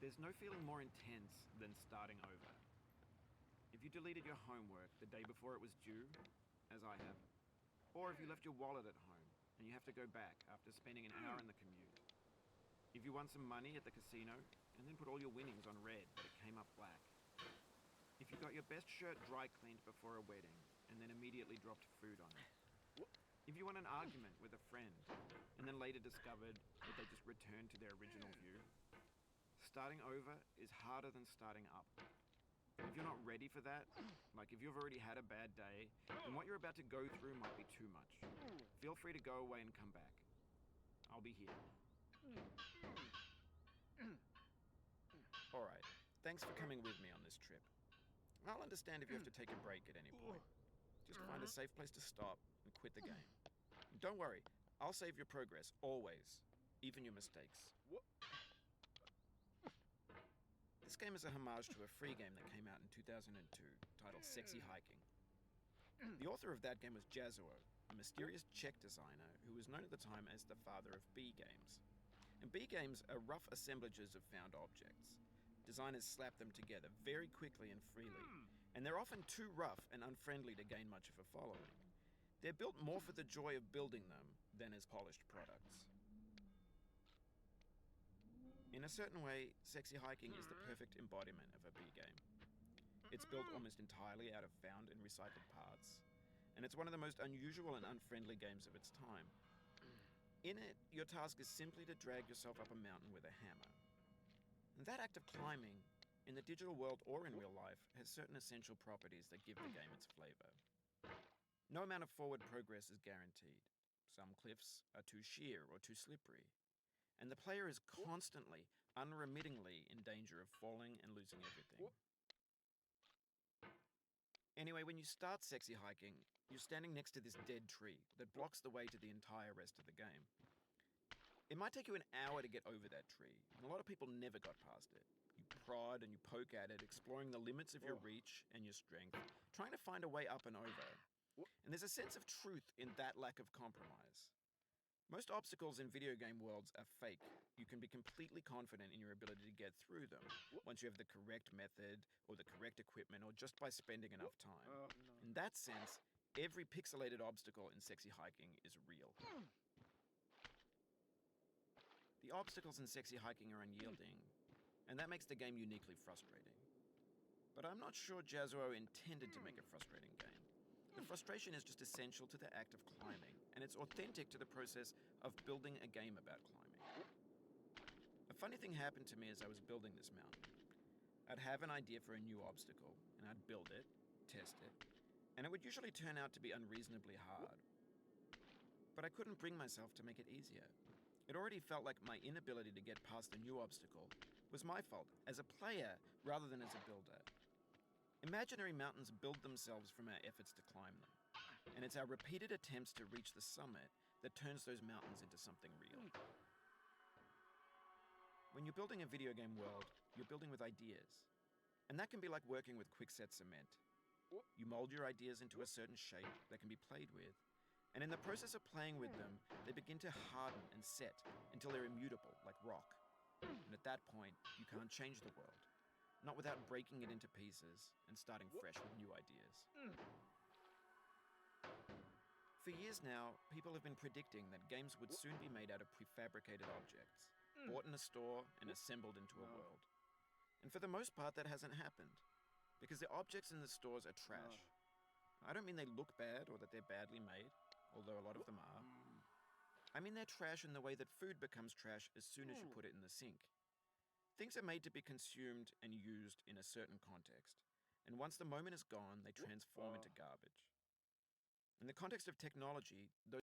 There's no feeling more intense than starting over. If you deleted your homework the day before it was due, as I have, or if you left your wallet at home and you have to go back after spending an hour in the commute. If you won some money at the casino and then put all your winnings on red but it came up black. If you got your best shirt dry cleaned before a wedding and then immediately dropped food on it. If you won an argument with a friend and then later discovered that they just returned to their original view. Starting over is harder than starting up. If you're not ready for that, like if you've already had a bad day, then what you're about to go through might be too much. Feel free to go away and come back. I'll be here. Alright, thanks for coming with me on this trip. I'll understand if you have to take a break at any point. Just find a safe place to stop and quit the game. And don't worry, I'll save your progress, always. Even your mistakes. This game is a homage to a free game that came out in 2002, titled Sexy Hiking. The author of that game was Jazuo, a mysterious Czech designer who was known at the time as the father of B games. And B games are rough assemblages of found objects. Designers slap them together very quickly and freely, and they're often too rough and unfriendly to gain much of a following. They're built more for the joy of building them than as polished products. In a certain way, Sexy Hiking is the perfect embodiment of a B game. It's built almost entirely out of found and recycled parts, and it's one of the most unusual and unfriendly games of its time. In it, your task is simply to drag yourself up a mountain with a hammer. And that act of climbing, in the digital world or in real life, has certain essential properties that give the game its flavor. No amount of forward progress is guaranteed. Some cliffs are too sheer or too slippery. And the player is constantly, unremittingly in danger of falling and losing everything. Anyway, when you start Sexy Hiking, you're standing next to this dead tree that blocks the way to the entire rest of the game. It might take you an hour to get over that tree, and a lot of people never got past it. You prod and you poke at it, exploring the limits of your reach and your strength, trying to find a way up and over. And there's a sense of truth in that lack of compromise. Most obstacles in video game worlds are fake. You can be completely confident in your ability to get through them once you have the correct method or the correct equipment or just by spending enough time. In that sense, every pixelated obstacle in Sexy Hiking is real. The obstacles in Sexy Hiking are unyielding, and that makes the game uniquely frustrating. But I'm not sure Jazuo intended to make a frustrating game. The frustration is just essential to the act of climbing, and it's authentic to the process of building a game about climbing. A funny thing happened to me as I was building this mountain. I'd have an idea for a new obstacle, and I'd build it, test it, and it would usually turn out to be unreasonably hard. But I couldn't bring myself to make it easier. It already felt like my inability to get past a new obstacle was my fault as a player rather than as a builder. Imaginary mountains build themselves from our efforts to climb them, and it's our repeated attempts to reach the summit that turns those mountains into something real. When you're building a video game world, you're building with ideas, and that can be like working with quickset cement. You mold your ideas into a certain shape that can be played with, and in the process of playing with them, they begin to harden and set until they're immutable, like rock. And at that point, you can't change the world. Not without breaking it into pieces and starting fresh with new ideas. For years now, people have been predicting that games would soon be made out of prefabricated objects, bought in a store and assembled into a world. And for the most part, that hasn't happened, because the objects in the stores are trash. I don't mean they look bad or that they're badly made, although a lot of them are. I mean they're trash in the way that food becomes trash as soon as you put it in the sink. Things are made to be consumed and used in a certain context, and once the moment is gone, they transform into garbage. In the context of technology, those